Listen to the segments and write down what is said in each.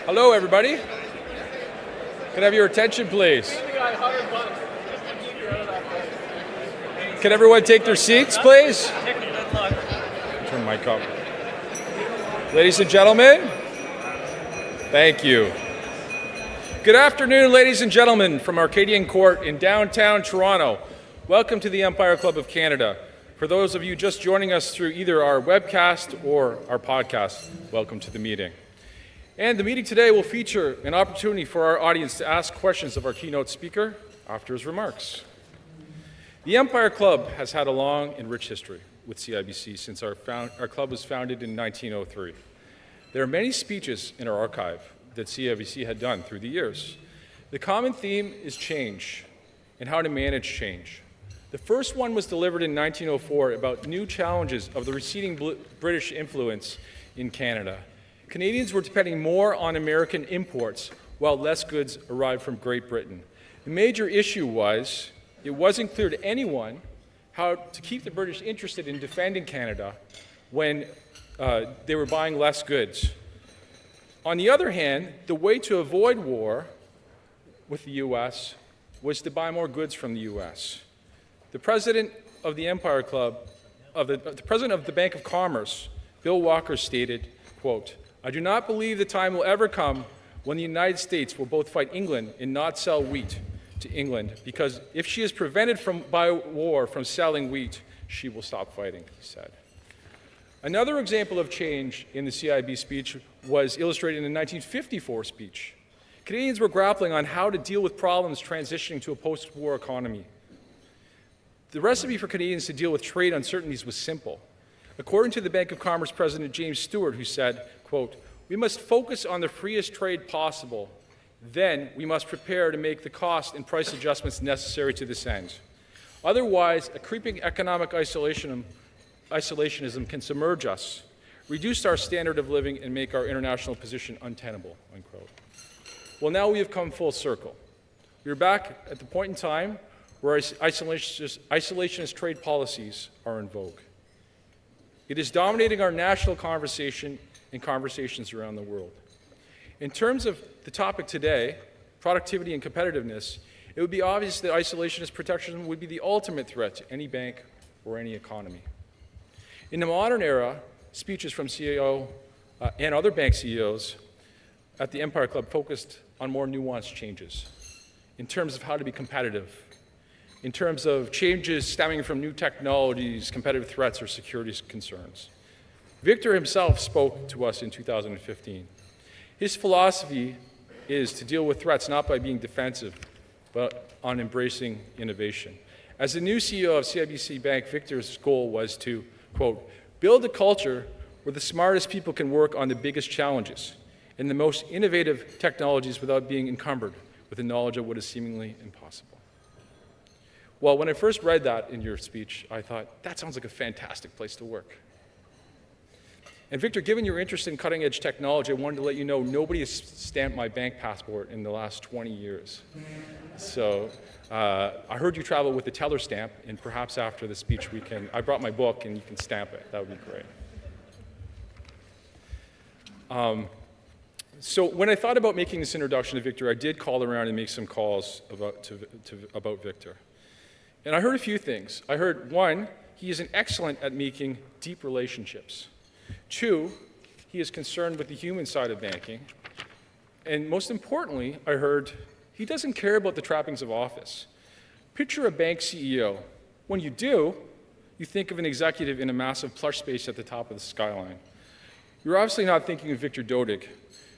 Hello, everybody. Can I have your attention, please? Can everyone take their seats, please? Turn the mic up. Ladies and gentlemen, thank you. Good afternoon, ladies and gentlemen, from Arcadian Court in downtown Toronto. Welcome to the Empire Club of Canada. For those of you just joining us through either our webcast or our podcast, welcome to the meeting. And the meeting today will feature an opportunity for our audience to ask questions of our keynote speaker after his remarks. The Empire Club has had a long and rich history with CIBC since our club was founded in 1903. There are many speeches in our archive that CIBC had done through the years. The common theme is change and how to manage change. The first one was delivered in 1904 about new challenges of the receding British influence in Canada. Canadians were depending more on American imports while less goods arrived from Great Britain. The major issue was it wasn't clear to anyone how to keep the British interested in defending Canada when they were buying less goods. On the other hand, the way to avoid war with the U.S. was to buy more goods from the U.S. The president of the Empire Club, the president of the Bank of Commerce, Bill Walker, stated, quote, "I do not believe the time will ever come when the United States will both fight England and not sell wheat to England, because if she is prevented by war from selling wheat, she will stop fighting," he said. Another example of change in the CIB speech was illustrated in the 1954 speech. Canadians were grappling on how to deal with problems transitioning to a post-war economy. The recipe for Canadians to deal with trade uncertainties was simple. According to the Bank of Commerce President James Stewart, who said, quote, "We must focus on the freest trade possible. Then we must prepare to make the cost and price adjustments necessary to this end. Otherwise, a creeping economic isolationism can submerge us, reduce our standard of living, and make our international position untenable," unquote. Well, now we have come full circle. We're back at the point in time where isolationist trade policies are in vogue. It is dominating our national conversation and conversations around the world. In terms of the topic today, productivity and competitiveness, it would be obvious that isolationist protectionism would be the ultimate threat to any bank or any economy. In the modern era, speeches from CEO and other bank CEOs at the Empire Club focused on more nuanced changes in terms of how to be competitive, in terms of changes stemming from new technologies, competitive threats, or security concerns. Victor himself spoke to us in 2015. His philosophy is to deal with threats not by being defensive, but on embracing innovation. As the new CEO of CIBC Bank, Victor's goal was to, quote, "build a culture where the smartest people can work on the biggest challenges and the most innovative technologies without being encumbered with the knowledge of what is seemingly impossible." Well, when I first read that in your speech, I thought, that sounds like a fantastic place to work. And Victor, given your interest in cutting-edge technology, I wanted to let you know nobody has stamped my bank passport in the last 20 years. So I heard you travel with the teller stamp, and perhaps after the speech I brought my book and you can stamp it. That would be great. So when I thought about making this introduction to Victor, I did call around and make some calls about Victor. And I heard a few things. I heard, one, he is excellent at making deep relationships. Two, he is concerned with the human side of banking. And most importantly, I heard he doesn't care about the trappings of office. Picture a bank CEO. When you do, you think of an executive in a massive plush space at the top of the skyline. You're obviously not thinking of Victor Dodig,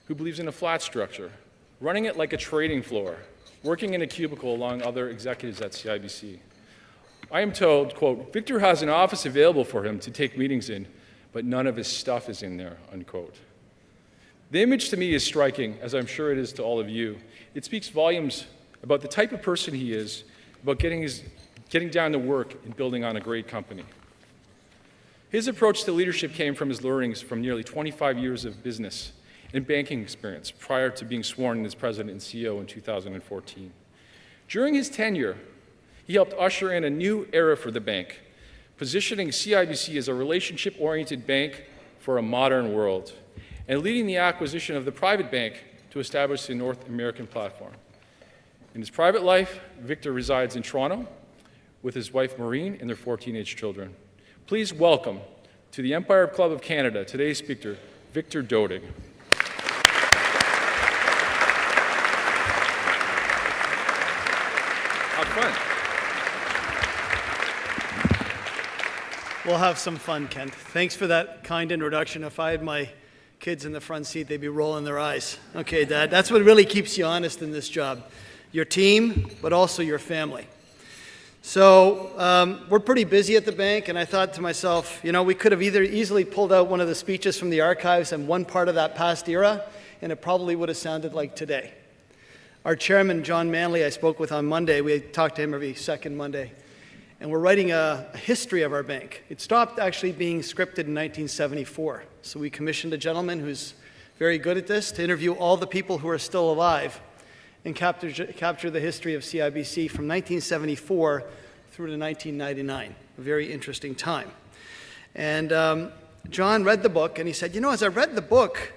who believes in a flat structure, running it like a trading floor, working in a cubicle along other executives at CIBC. I am told, quote, "Victor has an office available for him to take meetings in, but none of his stuff is in there," unquote. The image to me is striking, as I'm sure it is to all of you. It speaks volumes about the type of person he is, about getting down to work and building on a great company. His approach to leadership came from his learnings from nearly 25 years of business and banking experience prior to being sworn in as president and CEO in 2014. During his tenure, he helped usher in a new era for the bank, positioning CIBC as a relationship-oriented bank for a modern world, and leading the acquisition of the PrivateBank to establish the North American platform. In his private life, Victor resides in Toronto with his wife Maureen and their 4 teenage children. Please welcome to the Empire Club of Canada today's speaker, Victor Dodig. Have fun. We'll have some fun, Kent. Thanks for that kind introduction. If I had my kids in the front seat, they'd be rolling their eyes. Okay, Dad, that's what really keeps you honest in this job. Your team, but also your family. So we're pretty busy at the bank, and I thought to myself, you know, we could have either easily pulled out one of the speeches from the archives and one part of that past era, and it probably would have sounded like today. Our chairman, John Manley, I spoke with on Monday. We talk to him every second Monday. And we're writing a history of our bank. It stopped actually being scripted in 1974. So we commissioned a gentleman who's very good at this to interview all the people who are still alive and capture the history of CIBC from 1974 through to 1999. A very interesting time. And John read the book, and he said, you know, as I read the book,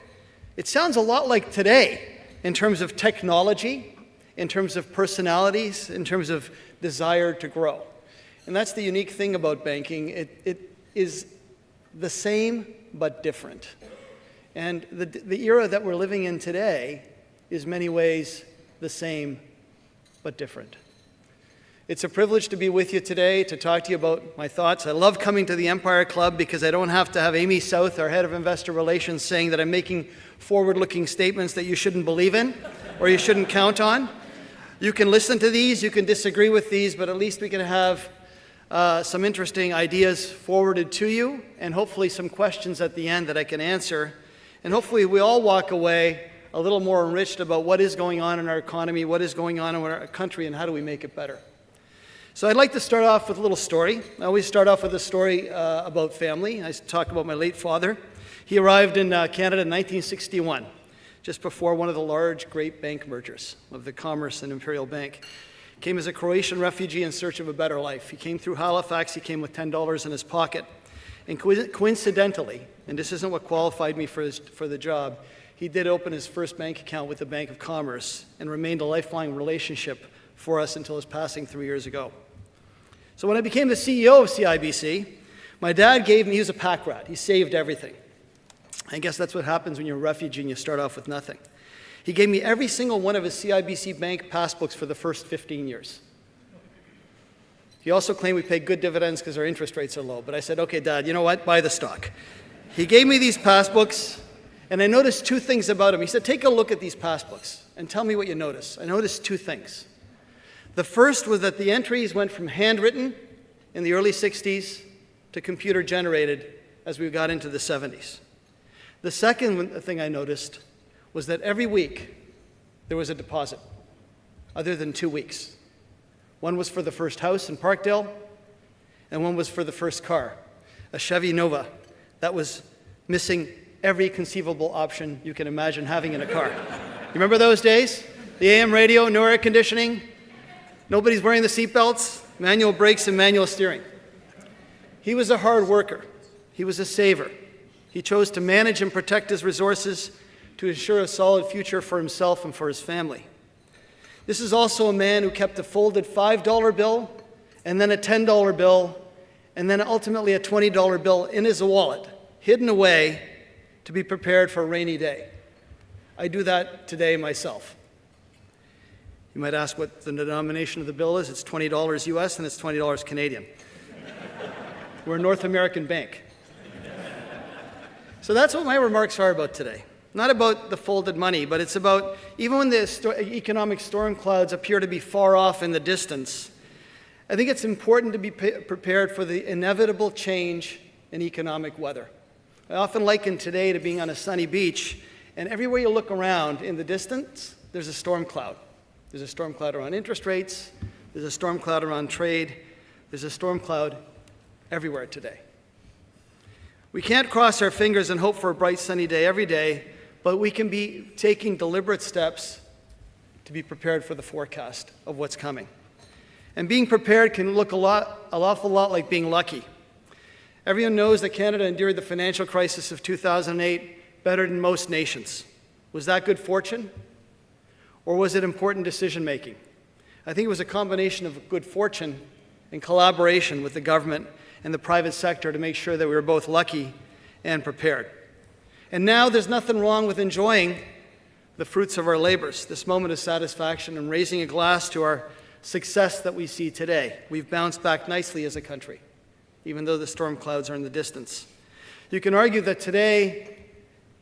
it sounds a lot like today in terms of technology, in terms of personalities, in terms of desire to grow. And that's the unique thing about banking. It is the same but different. And the era that we're living in today is many ways the same but different. It's a privilege to be with you today to talk to you about my thoughts. I love coming to the Empire Club because I don't have to have Amy South, our head of investor relations, saying that I'm making forward-looking statements that you shouldn't believe in or you shouldn't count on. You can listen to these, you can disagree with these, but at least we can have some interesting ideas forwarded to you, and hopefully some questions at the end that I can answer. And hopefully we all walk away a little more enriched about what is going on in our economy, what is going on in our country, and how do we make it better. So I'd like to start off with a little story. I always start off with a story about family. I talk about my late father. He arrived in Canada in 1961, just before one of the large great bank mergers of the Commerce and Imperial Bank. Came as a Croatian refugee in search of a better life. He came through Halifax. He came with $10 in his pocket. And coincidentally, and this isn't what qualified me for the job, he did open his first bank account with the Bank of Commerce and remained a lifelong relationship for us until his passing 3 years ago. So when I became the CEO of CIBC, my dad gave me, he was a pack rat. He saved everything. I guess that's what happens when you're a refugee and you start off with nothing. He gave me every single one of his CIBC bank passbooks for the first 15 years. He also claimed we paid good dividends because our interest rates are low. But I said, okay, Dad, you know what? Buy the stock. He gave me these passbooks, and I noticed 2 things about him. He said, take a look at these passbooks and tell me what you notice. I noticed 2 things. The first was that the entries went from handwritten in the early 60s to computer generated as we got into the 70s. The second thing I noticed was that every week there was a deposit, other than 2 weeks. One was for the first house in Parkdale, and one was for the first car, a Chevy Nova that was missing every conceivable option you can imagine having in a car. You remember those days? The AM radio, no air conditioning, nobody's wearing the seatbelts, manual brakes and manual steering. He was a hard worker. He was a saver. He chose to manage and protect his resources to ensure a solid future for himself and for his family. This is also a man who kept a folded $5 bill, and then a $10 bill, and then ultimately a $20 bill in his wallet, hidden away to be prepared for a rainy day. I do that today myself. You might ask what the denomination of the bill is. It's $20 US and it's $20 Canadian. We're a North American bank. So that's what my remarks are about today. Not about the folded money, but it's about, even when the economic storm clouds appear to be far off in the distance, I think it's important to be prepared for the inevitable change in economic weather. I often liken today to being on a sunny beach, and everywhere you look around in the distance, there's a storm cloud. There's a storm cloud around interest rates, there's a storm cloud around trade, there's a storm cloud everywhere today. We can't cross our fingers and hope for a bright sunny day every day, but we can be taking deliberate steps to be prepared for the forecast of what's coming. And being prepared can look an awful lot like being lucky. Everyone knows that Canada endured the financial crisis of 2008 better than most nations. Was that good fortune? Or was it important decision making? I think it was a combination of good fortune and collaboration with the government and the private sector to make sure that we were both lucky and prepared. And now there's nothing wrong with enjoying the fruits of our labors, this moment of satisfaction and raising a glass to our success that we see today. We've bounced back nicely as a country, even though the storm clouds are in the distance. You can argue that today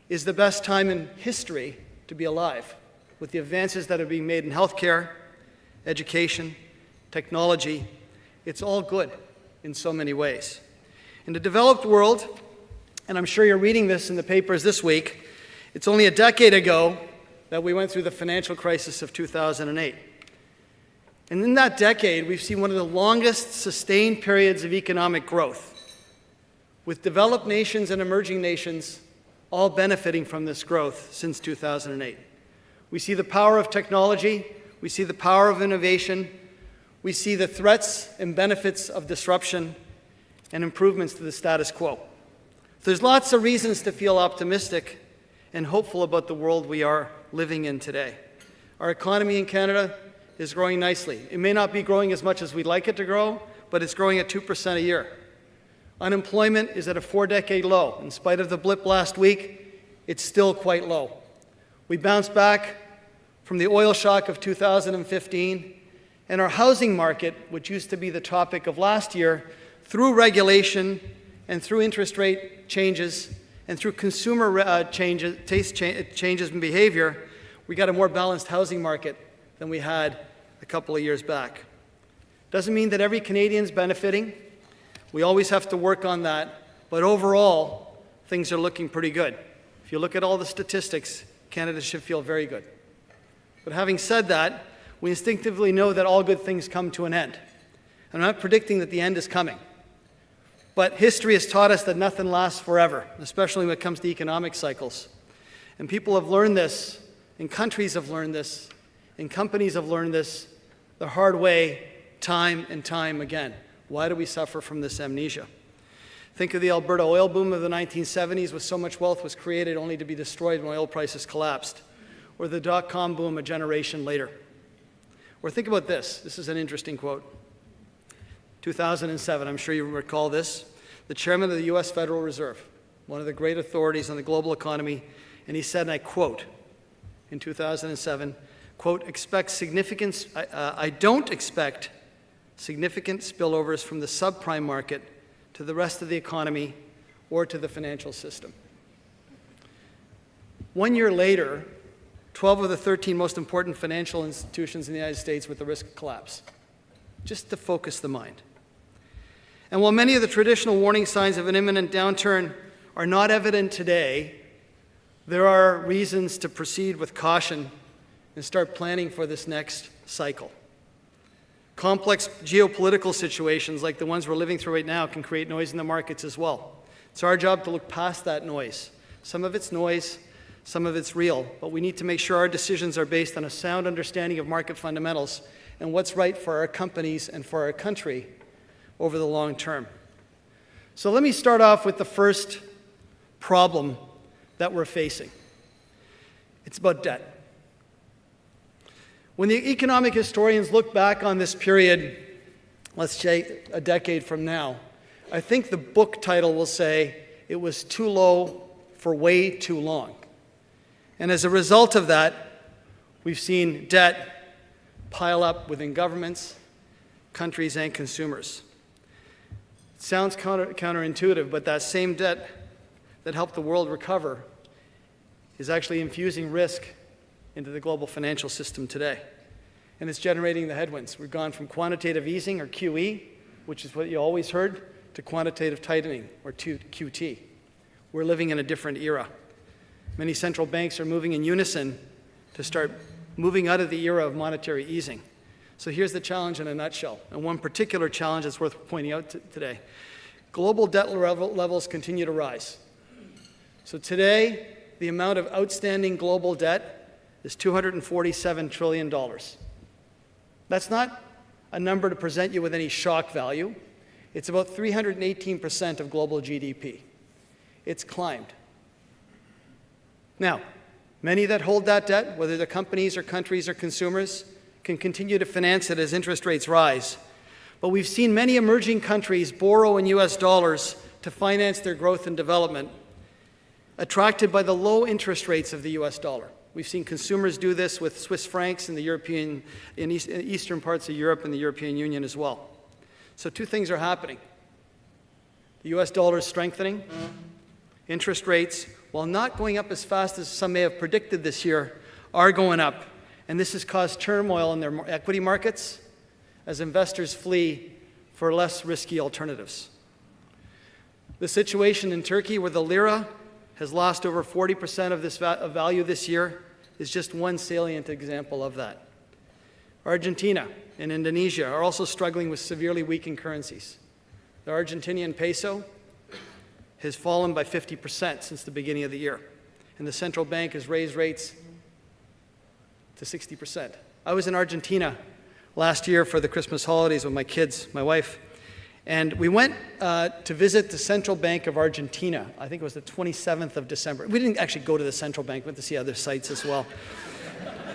is the best time in history to be alive, with the advances that are being made in healthcare, education, technology. It's all good in so many ways. In the developed world, and I'm sure you're reading this in the papers this week, it's only a decade ago that we went through the financial crisis of 2008. And in that decade, we've seen one of the longest sustained periods of economic growth, with developed nations and emerging nations all benefiting from this growth since 2008. We see the power of technology, we see the power of innovation, we see the threats and benefits of disruption and improvements to the status quo. There's lots of reasons to feel optimistic and hopeful about the world we are living in today. Our economy in Canada is growing nicely. It may not be growing as much as we'd like it to grow, but it's growing at 2% a year. Unemployment is at a 4-decade low. In spite of the blip last week, it's still quite low. We bounced back from the oil shock of 2015, and our housing market, which used to be the topic of last year, through regulation and through interest rate changes and through consumer changes in behavior, we got a more balanced housing market than we had a couple of years back. Doesn't mean that every Canadian's benefiting. We always have to work on that, but overall, things are looking pretty good. If you look at all the statistics, Canada should feel very good. But having said that, we instinctively know that all good things come to an end. I'm not predicting that the end is coming. But history has taught us that nothing lasts forever, especially when it comes to economic cycles. And people have learned this, and countries have learned this, and companies have learned this the hard way, time and time again. Why do we suffer from this amnesia? Think of the Alberta oil boom of the 1970s, where so much wealth was created only to be destroyed when oil prices collapsed. Or the dot-com boom a generation later. Or think about this. This is an interesting quote. 2007, I'm sure you recall this. The chairman of the U.S. Federal Reserve, one of the great authorities on the global economy, and he said, and I quote, in 2007, quote, I don't expect significant spillovers from the subprime market to the rest of the economy or to the financial system. 1 year later, 12 of the 13 most important financial institutions in the United States were at the risk of collapse, just to focus the mind. And while many of the traditional warning signs of an imminent downturn are not evident today, there are reasons to proceed with caution and start planning for this next cycle. Complex geopolitical situations like the ones we're living through right now can create noise in the markets as well. It's our job to look past that noise. Some of it's noise, some of it's real, but we need to make sure our decisions are based on a sound understanding of market fundamentals and what's right for our companies and for our country over the long term. So let me start off with the first problem that we're facing. It's about debt. When the economic historians look back on this period, let's say a decade from now, I think the book title will say it was too low for way too long. And as a result of that, we've seen debt pile up within governments, countries, and consumers. It sounds counterintuitive, but that same debt that helped the world recover is actually infusing risk into the global financial system today. And it's generating the headwinds. We've gone from quantitative easing, or QE, which is what you always heard, to quantitative tightening, or QT. We're living in a different era. Many central banks are moving in unison to start moving out of the era of monetary easing. So here's the challenge in a nutshell, and one particular challenge that's worth pointing out today. Global debt levels continue to rise. So today, the amount of outstanding global debt is $247 trillion. That's not a number to present you with any shock value. It's about 318% of global GDP. It's climbed. Now, Many that hold that debt, whether they're companies or countries or consumers, can continue to finance it as interest rates rise. But we've seen many emerging countries borrow in US dollars to finance their growth and development, attracted by the low interest rates of the US dollar. We've seen consumers do this with Swiss francs in the eastern parts of Europe and the European Union as well. So two things are happening. The US dollar is strengthening. Interest rates, while not going up as fast as some may have predicted this year, are going up. And this has caused turmoil in their equity markets as investors flee for less risky alternatives. The situation in Turkey, where the lira has lost over 40% of this value this year, is just one salient example of that. Argentina and Indonesia are also struggling with severely weakened currencies. The Argentinian peso has fallen by 50% since the beginning of the year, and the central bank has raised rates to 60%. I was in Argentina last year for the Christmas holidays with my kids, my wife, and we went to visit the Central Bank of Argentina. I think it was the 27th of December. We didn't actually go to the central bank, we went to see other sites as well.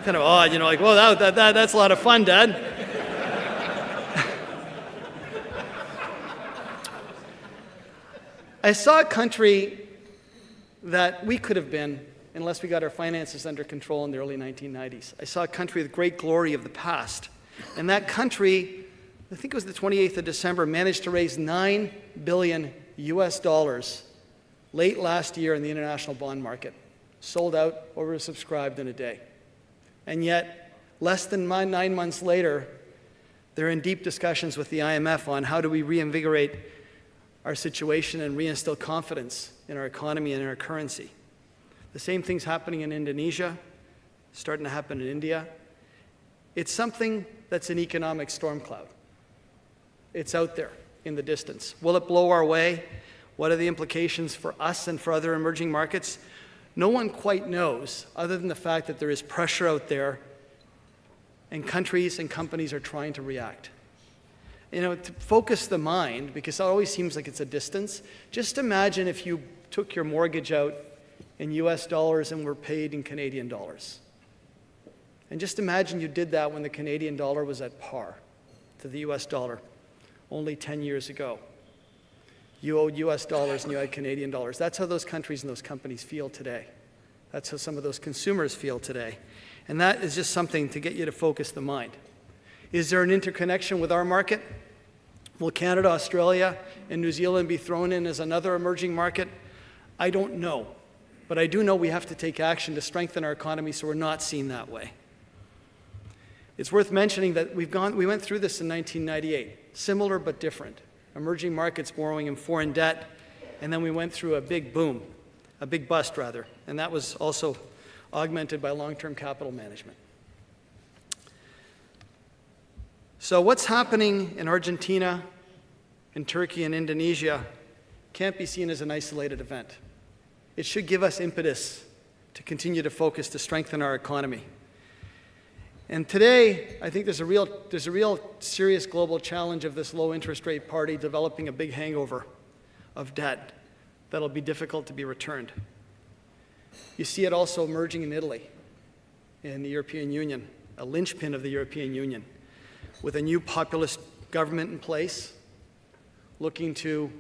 Kind of odd, you know, like, well, that's a lot of fun, Dad. I saw a country that we could have been unless we got our finances under control in the early 1990s. I saw a country with great glory of the past. And that country, I think it was the 28th of December, managed to raise $9 billion US late last year in the international bond market. Sold out, oversubscribed in a day. And yet, less than 9 months later, they're in deep discussions with the IMF on how do we reinvigorate our situation and reinstill confidence in our economy and in our currency. The same thing's happening in Indonesia, starting to happen in India. It's something that's an economic storm cloud. It's out there in the distance. Will it blow our way? What are the implications for us and for other emerging markets? No one quite knows, other than the fact that there is pressure out there and countries and companies are trying to react. You know, to focus the mind, because it always seems like it's a distance, just imagine if you took your mortgage out in US dollars and were paid in Canadian dollars. And just imagine you did that when the Canadian dollar was at par to the US dollar only 10 years ago. You owed US dollars and you had Canadian dollars. That's how those countries and those companies feel today. That's how some of those consumers feel today. And that is just something to get you to focus the mind. Is there an interconnection with our market? Will Canada, Australia, and New Zealand be thrown in as another emerging market? I don't know. But I do know we have to take action to strengthen our economy so we're not seen that way. It's worth mentioning that we went through this in 1998, similar but different. Emerging markets borrowing in foreign debt, and then we went through a big boom, a big bust rather, and that was also augmented by long-term capital management. So what's happening in Argentina, in Turkey, and Indonesia can't be seen as an isolated event. It should give us impetus to continue to focus to strengthen our economy. And today, I think there's a real serious global challenge of this low interest rate party developing a big hangover of debt that'll be difficult to be returned. You see it also emerging in Italy, in the European Union, a linchpin of the European Union, with a new populist government in place looking to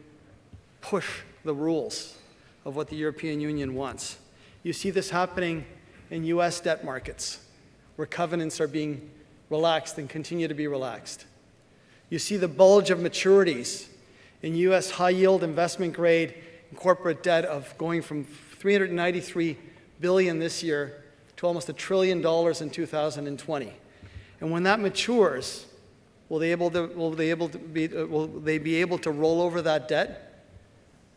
push the rules of what the European Union wants. You see this happening in US debt markets, where covenants are being relaxed and continue to be relaxed. You see the bulge of maturities in US high-yield investment grade and corporate debt of going from $393 billion this year to almost $1 trillion in 2020. And when that matures, will they be able to roll over that debt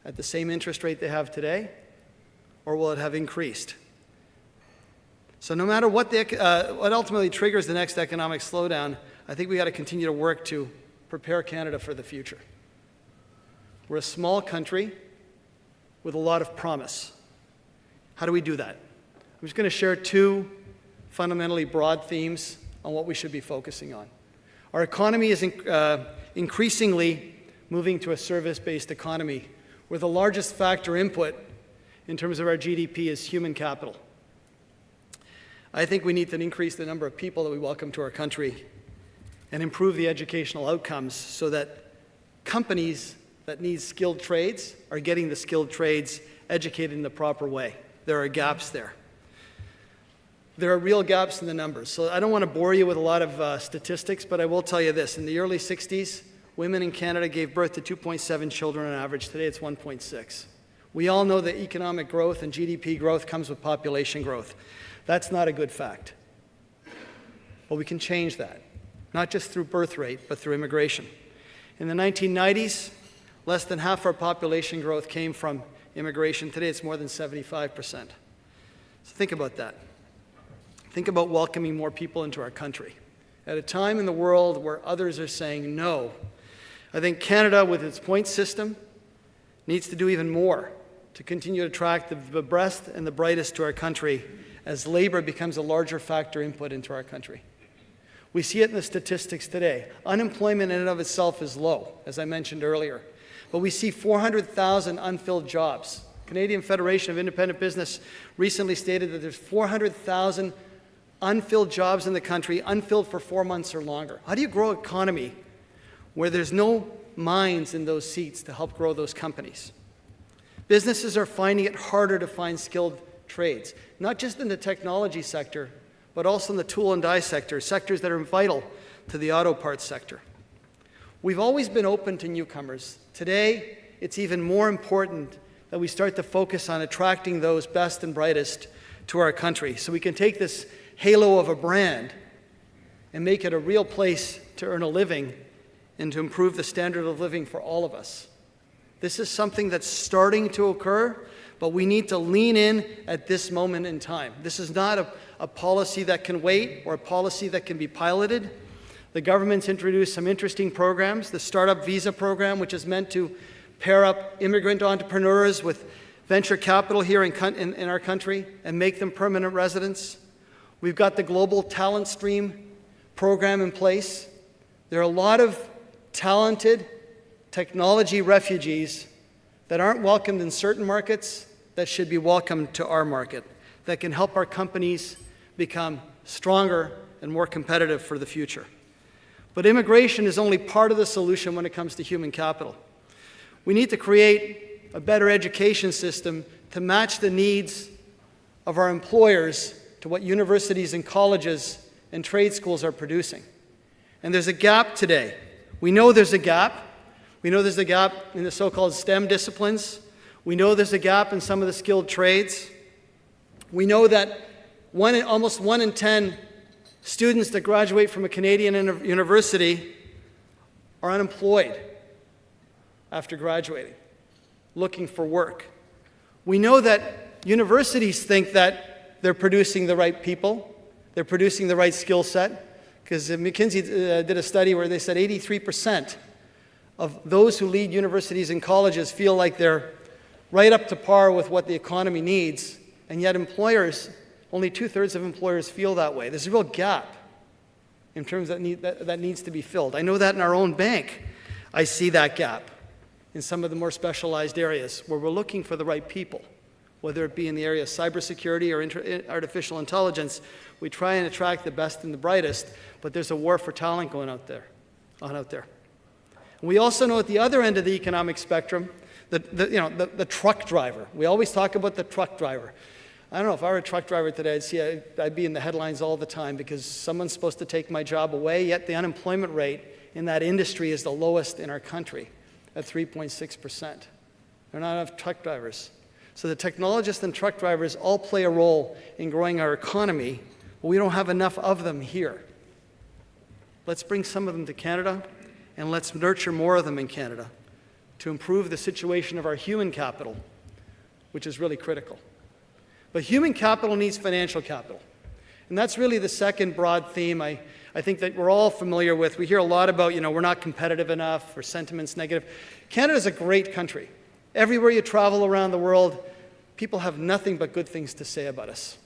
at the same interest rate they have today, or will it have increased? So no matter what ultimately triggers the next economic slowdown, I think we got to continue to work to prepare Canada for the future. We're a small country with a lot of promise. How do we do that? I'm just going to share two fundamentally broad themes on what we should be focusing on. Our economy is increasingly moving to a service-based economy, where the largest factor input in terms of our GDP is human capital. I think we need to increase the number of people that we welcome to our country and improve the educational outcomes so that companies that need skilled trades are getting the skilled trades educated in the proper way. There are gaps there. There are real gaps in the numbers. So I don't want to bore you with a lot of statistics, but I will tell you this. In the early 60s, women in Canada gave birth to 2.7 children on average. Today it's 1.6. We all know that economic growth and GDP growth comes with population growth. That's not a good fact. But we can change that, not just through birth rate, but through immigration. In the 1990s, less than half our population growth came from immigration. Today it's more than 75%. So think about that. Think about welcoming more people into our country. At a time in the world where others are saying no, I think Canada, with its point system, needs to do even more to continue to attract the best and the brightest to our country as labor becomes a larger factor input into our country. We see it in the statistics today. Unemployment in and of itself is low, as I mentioned earlier. But we see 400,000 unfilled jobs. Canadian Federation of Independent Business recently stated that there's 400,000 unfilled jobs in the country, unfilled for 4 months or longer. How do you grow an economy where there's no minds in those seats to help grow those companies? Businesses are finding it harder to find skilled trades, not just in the technology sector, but also in the tool and die sector, sectors that are vital to the auto parts sector. We've always been open to newcomers. Today, it's even more important that we start to focus on attracting those best and brightest to our country so we can take this halo of a brand and make it a real place to earn a living and to improve the standard of living for all of us. This is something that's starting to occur, but we need to lean in at this moment in time. This is not a policy that can wait or a policy that can be piloted. The government's introduced some interesting programs. The Startup Visa program, which is meant to pair up immigrant entrepreneurs with venture capital here in our country and make them permanent residents. We've got the Global Talent Stream program in place. There are a lot of talented technology refugees that aren't welcomed in certain markets that should be welcomed to our market, that can help our companies become stronger and more competitive for the future. But immigration is only part of the solution when it comes to human capital. We need to create a better education system to match the needs of our employers to what universities and colleges and trade schools are producing. And there's a gap today. We know there's a gap. We know there's a gap in the so-called STEM disciplines. We know there's a gap in some of the skilled trades. We know that almost 1 in 10 students that graduate from a Canadian university are unemployed after graduating, looking for work. We know that universities think that they're producing the right people, they're producing the right skill set, because McKinsey did a study where they said 83% of those who lead universities and colleges feel like they're right up to par with what the economy needs, and yet employers, only 2/3 of employers feel that way. There's a real gap in terms that needs to be filled. I know that in our own bank, I see that gap in some of the more specialized areas where we're looking for the right people, whether it be in the area of cybersecurity or artificial intelligence. We try and attract the best and the brightest, but there's a war for talent going out there. We also know at the other end of the economic spectrum, the truck driver. We always talk about the truck driver. I don't know, if I were a truck driver today, I'd be in the headlines all the time because someone's supposed to take my job away, yet the unemployment rate in that industry is the lowest in our country at 3.6%. There are not enough truck drivers. So the technologists and truck drivers all play a role in growing our economy, but we don't have enough of them here. Let's bring some of them to Canada, and let's nurture more of them in Canada to improve the situation of our human capital, which is really critical. But human capital needs financial capital. And that's really the second broad theme I think that we're all familiar with. We hear a lot about, we're not competitive enough, or sentiment's negative. Canada's a great country. Everywhere you travel around the world, people have nothing but good things to say about us.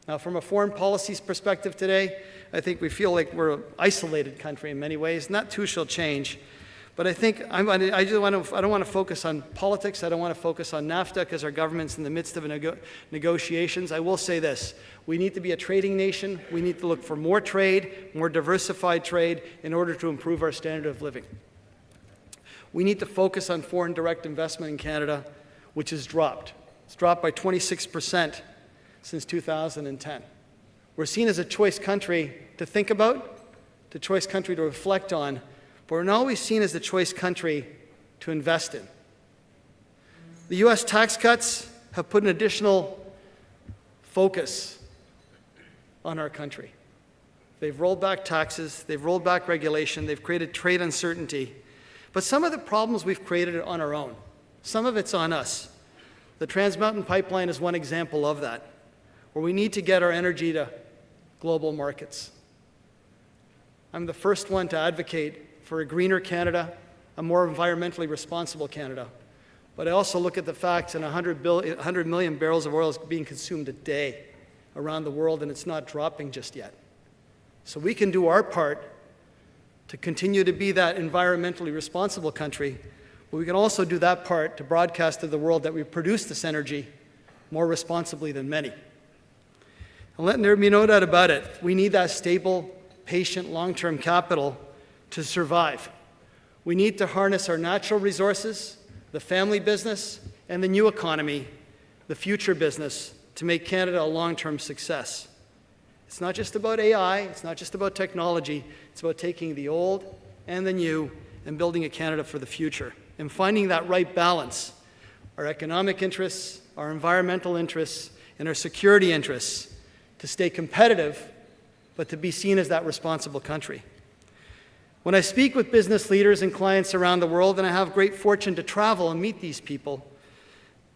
Now, from a foreign policies perspective today, I think we feel like we're an isolated country in many ways, and that too shall change. But I think I don't want to focus on politics. I don't want to focus on NAFTA because our government's in the midst of negotiations. I will say this. We need to be a trading nation. We need to look for more trade, more diversified trade in order to improve our standard of living. We need to focus on foreign direct investment in Canada, which has dropped. It's dropped by 26% since 2010. We're seen as a choice country to think about, a choice country to reflect on, but we're not always seen as the choice country to invest in. The U.S. tax cuts have put an additional focus on our country. They've rolled back taxes, they've rolled back regulation, they've created trade uncertainty. But some of the problems we've created are on our own. Some of it's on us. The Trans Mountain Pipeline is one example of that, where we need to get our energy to global markets. I'm the first one to advocate for a greener Canada, a more environmentally responsible Canada. But I also look at the facts, and 100 million barrels of oil is being consumed a day around the world, and it's not dropping just yet. So we can do our part to continue to be that environmentally responsible country, but we can also do that part to broadcast to the world that we produce this energy more responsibly than many. And let there be no doubt about it, we need that stable, patient, long-term capital to survive. We need to harness our natural resources, the family business, and the new economy, the future business, to make Canada a long-term success. It's not just about AI, it's not just about technology, it's about taking the old and the new and building a Canada for the future. And finding that right balance, our economic interests, our environmental interests, and our security interests, to stay competitive, but to be seen as that responsible country. When I speak with business leaders and clients around the world, and I have great fortune to travel and meet these people,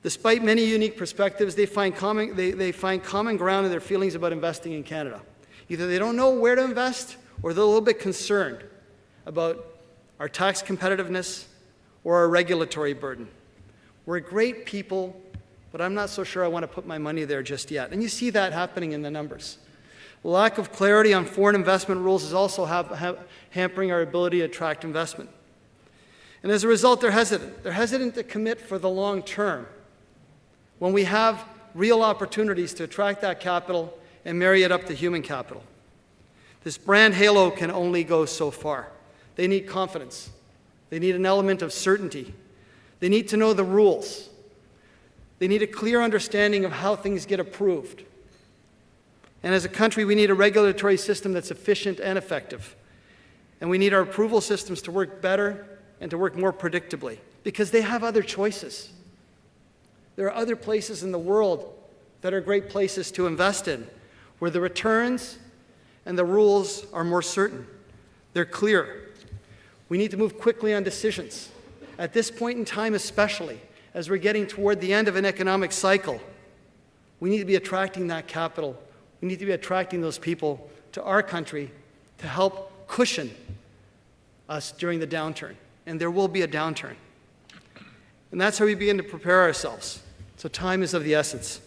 despite many unique perspectives, they find common ground in their feelings about investing in Canada. Either they don't know where to invest, or they're a little bit concerned about our tax competitiveness or our regulatory burden. We're a great people, but I'm not so sure I want to put my money there just yet. And you see that happening in the numbers. Lack of clarity on foreign investment rules is also hampering our ability to attract investment. And as a result, they're hesitant. They're hesitant to commit for the long term when we have real opportunities to attract that capital and marry it up to human capital. This brand halo can only go so far. They need confidence. They need an element of certainty. They need to know the rules. They need a clear understanding of how things get approved. And as a country, we need a regulatory system that's efficient and effective. And we need our approval systems to work better and to work more predictably, because they have other choices. There are other places in the world that are great places to invest in, where the returns and the rules are more certain. They're clear. We need to move quickly on decisions. At this point in time especially, as we're getting toward the end of an economic cycle, we need to be attracting that capital. We need to be attracting those people to our country to help cushion us during the downturn. And there will be a downturn. And that's how we begin to prepare ourselves. So time is of the essence.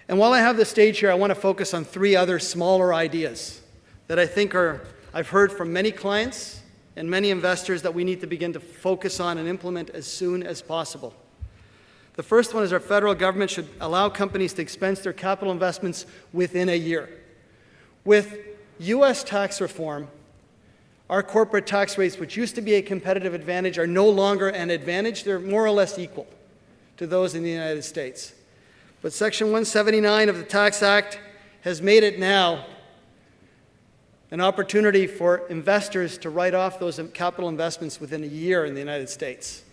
And while I have the stage here, I want to focus on three other smaller ideas that I think I've heard from many clients and many investors that we need to begin to focus on and implement as soon as possible. The first one is our federal government should allow companies to expense their capital investments within a year. With U.S. tax reform, our corporate tax rates, which used to be a competitive advantage, are no longer an advantage. They're more or less equal to those in the United States. But Section 179 of the Tax Act has made it now an opportunity for investors to write off those capital investments within a year in the United States.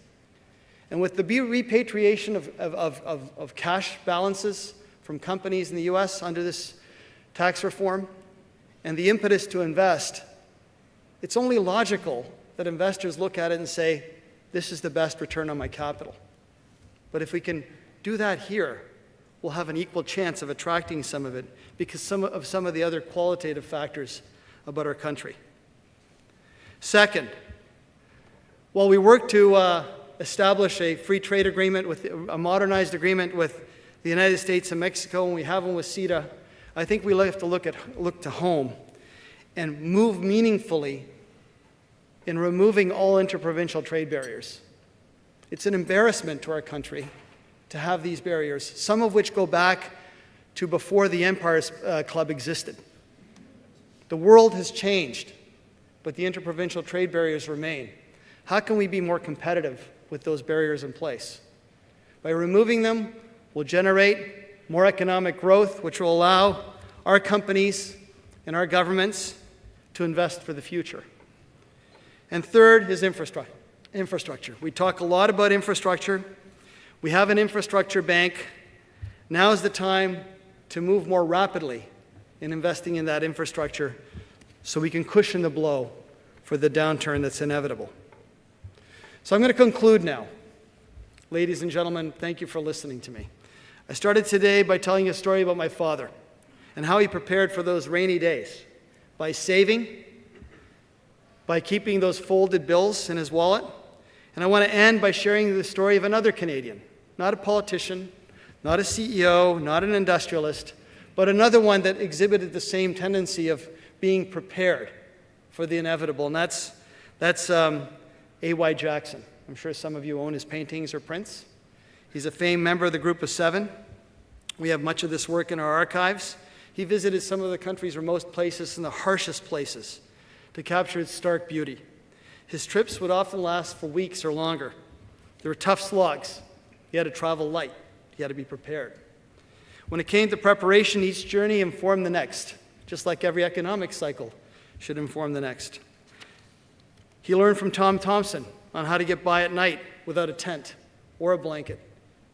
And with the repatriation of cash balances from companies in the U.S. under this tax reform and the impetus to invest, it's only logical that investors look at it and say, this is the best return on my capital. But if we can do that here, we'll have an equal chance of attracting some of it because some of the other qualitative factors about our country. Second, while we work to establish a free trade agreement, with a modernized agreement with the United States and Mexico, and we have one with CETA, I think we have to look to home and move meaningfully in removing all interprovincial trade barriers. It's an embarrassment to our country to have these barriers, some of which go back to before the Empires Club existed. The world has changed, but the interprovincial trade barriers remain. How can we be more competitive with those barriers in place? By removing them, we'll generate more economic growth, which will allow our companies and our governments to invest for the future. And third is infrastructure. We talk a lot about infrastructure. We have an infrastructure bank. Now is the time to move more rapidly in investing in that infrastructure so we can cushion the blow for the downturn that's inevitable. So I'm going to conclude now. Ladies and gentlemen, thank you for listening to me. I started today by telling you a story about my father and how he prepared for those rainy days by saving, by keeping those folded bills in his wallet. And I want to end by sharing the story of another Canadian, not a politician, not a CEO, not an industrialist, but another one that exhibited the same tendency of being prepared for the inevitable, and that's A.Y. Jackson. I'm sure some of you own his paintings or prints. He's a famed member of the Group of Seven. We have much of this work in our archives. He visited some of the country's remote places and the harshest places to capture its stark beauty. His trips would often last for weeks or longer. They were tough slogs. He had to travel light. He had to be prepared. When it came to preparation, each journey informed the next, just like every economic cycle should inform the next. He learned from Tom Thompson on how to get by at night without a tent or a blanket.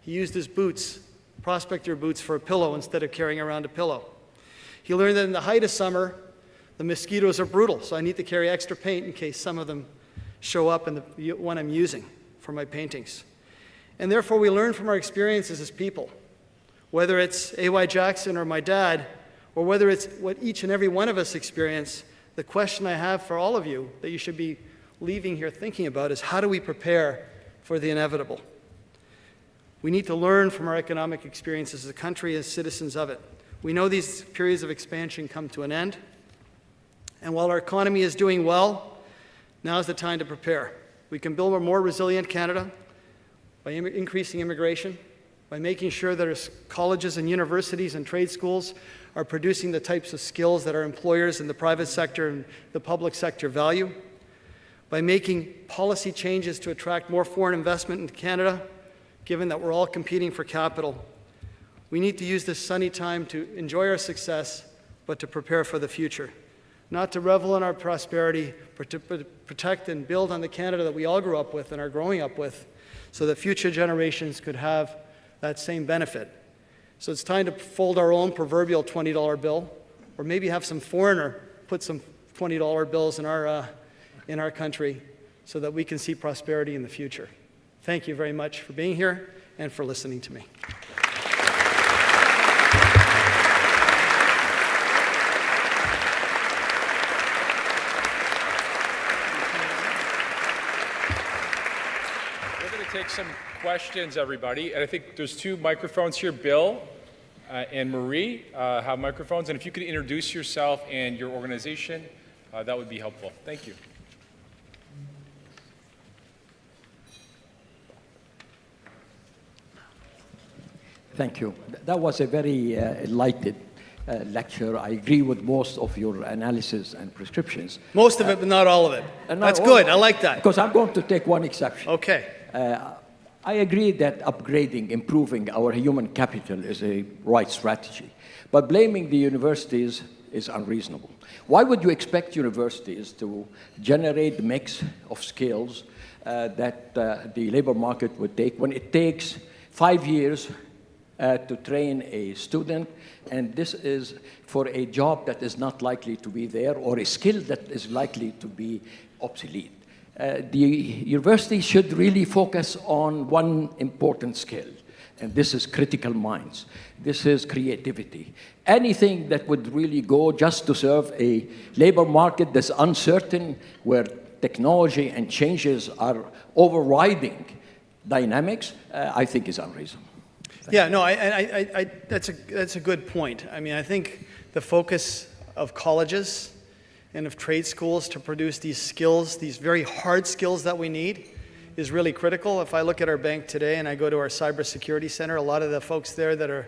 He used his boots, prospector boots, for a pillow instead of carrying around a pillow. He learned that in the height of summer, the mosquitoes are brutal, so I need to carry extra paint in case some of them show up in the one I'm using for my paintings. And therefore, we learn from our experiences as people, whether it's A.Y. Jackson or my dad, or whether it's what each and every one of us experience. The question I have for all of you that you should be leaving here thinking about is, how do we prepare for the inevitable? We need to learn from our economic experiences as a country, as citizens of it. We know these periods of expansion come to an end. And while our economy is doing well, now is the time to prepare. We can build a more resilient Canada by increasing immigration, by making sure that our colleges and universities and trade schools are producing the types of skills that our employers in the private sector and the public sector value, by making policy changes to attract more foreign investment into Canada, given that we're all competing for capital. We need to use this sunny time to enjoy our success, but to prepare for the future. Not to revel in our prosperity, but to protect and build on the Canada that we all grew up with and are growing up with, so that future generations could have that same benefit. So it's time to fold our own proverbial $20 bill, or maybe have some foreigner put some $20 bills in our country so that we can see prosperity in the future. Thank you very much for being here and for listening to me. Take some questions, everybody. And I think there's two microphones here. Bill and Marie have microphones. And if you could introduce yourself and your organization, that would be helpful. Thank you. Thank you. That was a very enlightened lecture. I agree with most of your analysis and prescriptions. Most of it, but not all of it. That's good. I like that. Because I'm going to take one exception. Okay. I agree that upgrading, improving our human capital is a right strategy. But blaming the universities is unreasonable. Why would you expect universities to generate the mix of skills that the labor market would take when it takes 5 years to train a student, and this is for a job that is not likely to be there, or a skill that is likely to be obsolete? The university should really focus on one important skill, and this is critical minds. This is creativity. Anything that would really go just to serve a labor market that's uncertain, where technology and changes are overriding dynamics, I think is unreasonable. Yeah, no, that's a good point. I mean, I think the focus of colleges and of trade schools to produce these skills, these very hard skills that we need, is really critical. If I look at our bank today and I go to our cybersecurity center, a lot of the folks there that are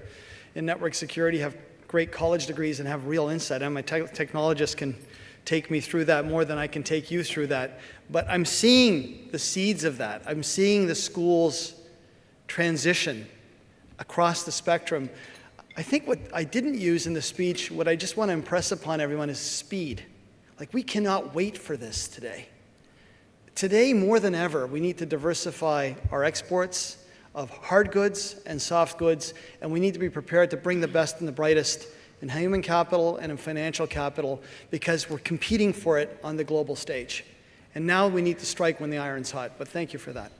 in network security have great college degrees and have real insight. And my technologist can take me through that more than I can take you through that. But I'm seeing the seeds of that. I'm seeing the schools transition across the spectrum. I think what I didn't use in the speech, what I just want to impress upon everyone is speed. Like, we cannot wait for this today. Today, more than ever, we need to diversify our exports of hard goods and soft goods, and we need to be prepared to bring the best and the brightest in human capital and in financial capital, because we're competing for it on the global stage. And now we need to strike when the iron's hot. But thank you for that.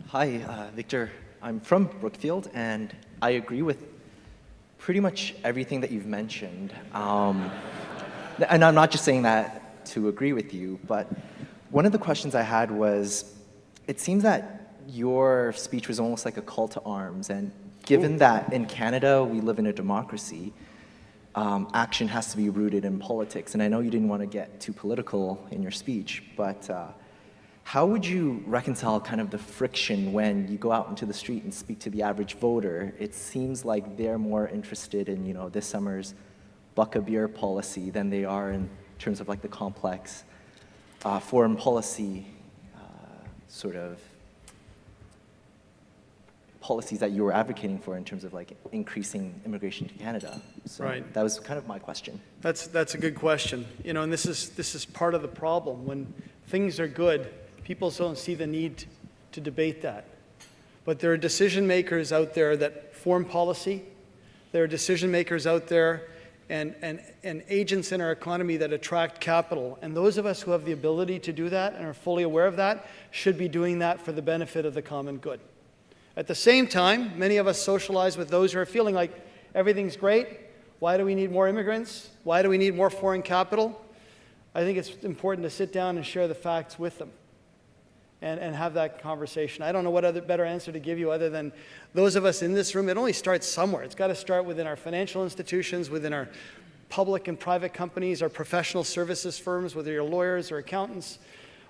Hi, Victor. I'm from Brookfield, and I agree with pretty much everything that you've mentioned. And I'm not just saying that to agree with you, but one of the questions I had was, it seems that your speech was almost like a call to arms, and given that in Canada we live in a democracy, action has to be rooted in politics. And I know you didn't want to get too political in your speech, but how would you reconcile kind of the friction when you go out into the street and speak to the average voter? It seems like they're more interested in, you know, this summer's buck a beer policy than they are in terms of like the complex foreign policy sort of policies that you were advocating for in terms of like increasing immigration to Canada. So Right. That was kind of my question. That's a good question. You know, and this is part of the problem. When things are good, people don't see the need to debate that. But there are decision makers out there that form policy. There are decision makers out there and agents in our economy that attract capital. And those of us who have the ability to do that and are fully aware of that should be doing that for the benefit of the common good. At the same time, many of us socialize with those who are feeling like everything's great. Why do we need more immigrants? Why do we need more foreign capital? I think it's important to sit down and share the facts with them and have that conversation. I don't know what other better answer to give you other than those of us in this room. It only starts somewhere. It's got to start within our financial institutions, within our public and private companies, our professional services firms, whether you're lawyers or accountants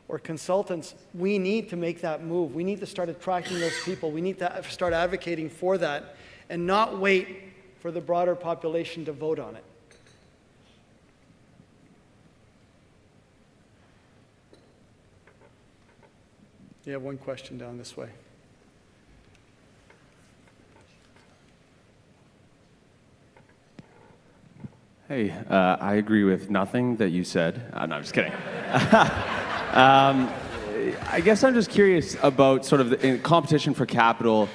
or consultants. We need to make that move. We need to start attracting those people. We need to start advocating for that and not wait for the broader population to vote on it. You have one question down this way. Hey, I agree with nothing that you said. No, I'm just kidding. I guess I'm just curious about sort of the competition for capital.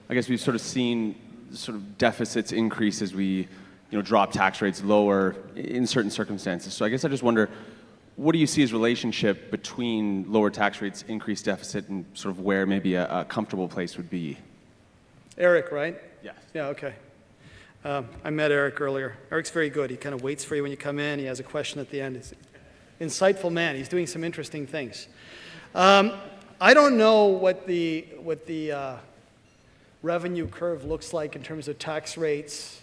I guess we've sort of seen sort of deficits increase as we, drop tax rates lower in certain circumstances. So I guess I just wonder, what do you see as relationship between lower tax rates, increased deficit, and sort of where maybe a comfortable place would be? Eric, right? Yes. Yeah, okay. I met Eric earlier. Eric's very good. He kind of waits for you when you come in. He has a question at the end. He's an insightful man. He's doing some interesting things. I don't know what the revenue curve looks like in terms of tax rates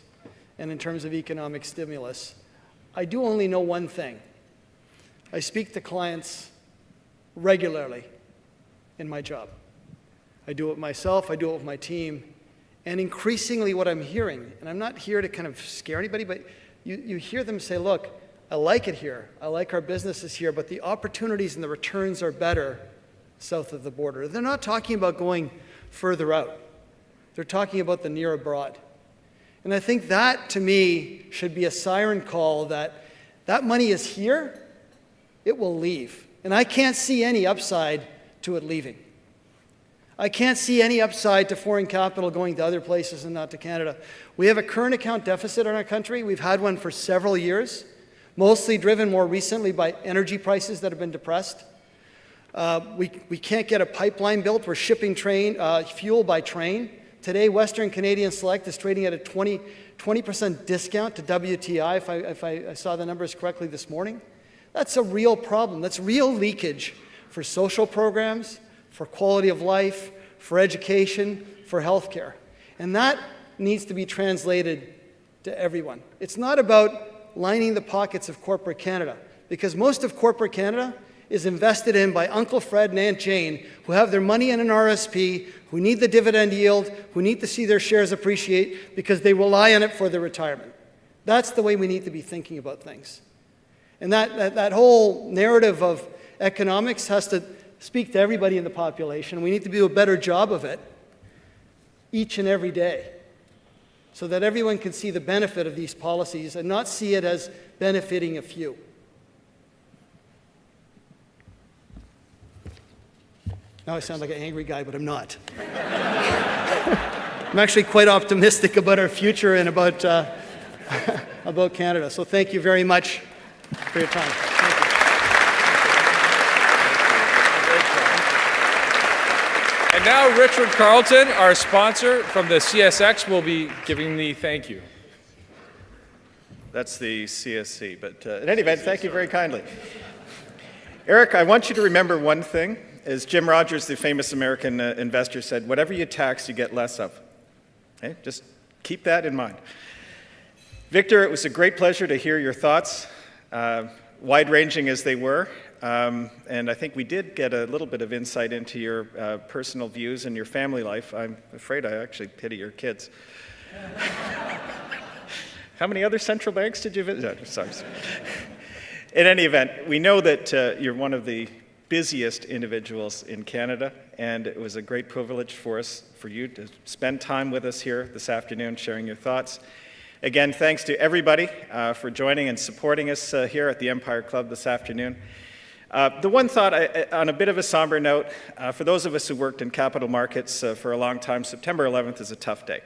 and in terms of economic stimulus. I do only know one thing. I speak to clients regularly in my job. I do it myself, I do it with my team, and increasingly what I'm hearing, and I'm not here to kind of scare anybody, but you hear them say, look, I like it here, I like our businesses here, but the opportunities and the returns are better south of the border. They're not talking about going further out. They're talking about the near abroad. And I think that, to me, should be a siren call that money is here, it will leave. And I can't see any upside to it leaving. I can't see any upside to foreign capital going to other places and not to Canada. We have a current account deficit in our country. We've had one for several years, mostly driven more recently by energy prices that have been depressed. We can't get a pipeline built. We're shipping fuel by train. Today, Western Canadian Select is trading at a 20% discount to WTI, if I saw the numbers correctly this morning. That's a real problem. That's real leakage for social programs, for quality of life, for education, for healthcare. And that needs to be translated to everyone. It's not about lining the pockets of corporate Canada, because most of corporate Canada is invested in by Uncle Fred and Aunt Jane, who have their money in an RSP, who need the dividend yield, who need to see their shares appreciate because they rely on it for their retirement. That's the way we need to be thinking about things. And that whole narrative of economics has to speak to everybody in the population. We need to do a better job of it each and every day so that everyone can see the benefit of these policies and not see it as benefiting a few. Now I sound like an angry guy, but I'm not. I'm actually quite optimistic about our future and about Canada. So thank you very much for your time. Thank you. And now Richard Carlton, our sponsor from the CSX, will be giving the thank you. That's the CSC, but in any event, thank you very kindly. Eric, I want you to remember one thing. As Jim Rogers, the famous American investor, said, whatever you tax, you get less of. Okay? Just keep that in mind. Victor, it was a great pleasure to hear your thoughts, wide-ranging as they were. And I think we did get a little bit of insight into your personal views and your family life. I'm afraid I actually pity your kids. How many other central banks did you visit? No, sorry. In any event, we know that you're one of the busiest individuals in Canada, and it was a great privilege for you to spend time with us here this afternoon sharing your thoughts. Again, thanks to everybody for joining and supporting us here at the Empire Club this afternoon. The one thought, on a bit of a somber note, for those of us who worked in capital markets for a long time, September 11th is a tough day.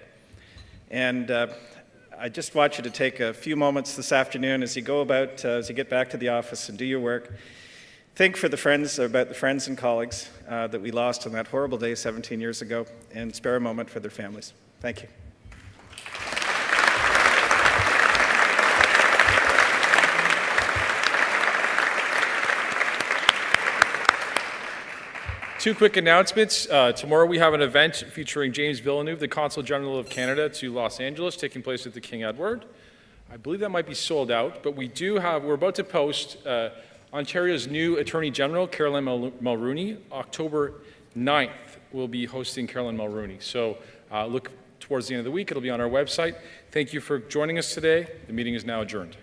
And I just want you to take a few moments this afternoon as you go about, as you get back to the office and do your work. Think about the friends and colleagues that we lost on that horrible day 17 years ago, and spare a moment for their families. Thank you. Two quick announcements. Tomorrow we have an event featuring James Villeneuve, the Consul General of Canada to Los Angeles, taking place at the King Edward. I believe that might be sold out, but we're about to post Ontario's new Attorney General, Caroline Mulroney. October 9th, we'll be hosting Caroline Mulroney. So look towards the end of the week. It'll be on our website. Thank you for joining us today. The meeting is now adjourned.